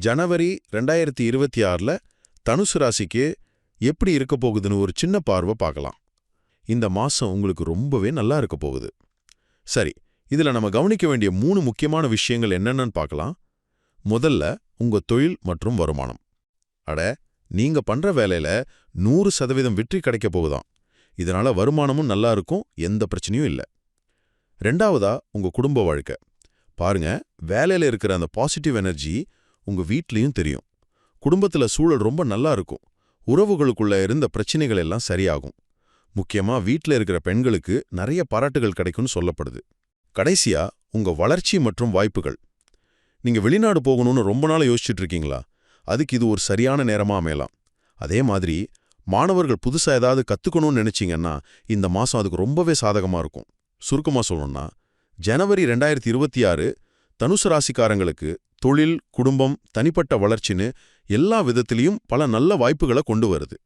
ஜனவரி 2026ல தனுசு ராசிக்கு எப்படி இருக்க போகுதுன்னு ஒரு சின்ன பார்வை பார்க்கலாம். இந்த மாசம் உங்களுக்கு ரொம்பவே நல்லா இருக்க போகுது. சரி, இதுல நம்ம கவனிக்க வேண்டிய 3 முக்கியமான விஷயங்கள் என்னென்னு பார்க்கலாம். முதல்ல, உங்க தொழில் மற்றும் வருமானம். அட, நீங்க பண்ற வேலையில 100% வெற்றி கிடைக்க போகுதாம். இதனால வருமானமும் நல்லா இருக்கும், எந்த பிரச்சனையும் இல்ல. ரெண்டாவதா, உங்க குடும்ப வாழ்க்கை. பாருங்க, வேலையில இருக்கிற அந்த பாசிட்டிவ் எனர்ஜி உங்க வீட்லயும் தெரியும். குடும்பத்துல சூழல் ரொம்ப நல்லா இருக்கும். உறவுகளுக்குள்ள இருந்த பிரச்சனைகள் எல்லாம் சரியாகும். முக்கியமா வீட்ல இருக்கிற பெண்களுக்கு நிறைய பாராட்டுகள் கிடைக்கும்னு சொல்லப்படுது. கடைசியா, உங்க வளர்ச்சி மற்றும் வாய்ப்புகள். நீங்க வெளிநாடு போகணும்னு ரொம்ப நாள் யோசிச்சுட்டு இருக்கீங்களா? அதுக்கு இது ஒரு சரியான நேரமா அமையலாம். அதே மாதிரி மாணவர்கள் புதுசா ஏதாவது கத்துக்கணும்னு நினைச்சீங்கன்னா இந்த மாசம் அதுக்கு ரொம்பவே சாதகமா இருக்கும். சுருக்கமா சொல்லணும்னா, ஜனவரி 2026 தனுசு ராசிக்காரங்களுக்கு தொழில், குடும்பம், தனிப்பட்ட வளர்ச்சின்னு எல்லா விதத்திலையும் பல நல்ல வாய்ப்புகளை கொண்டு வருது.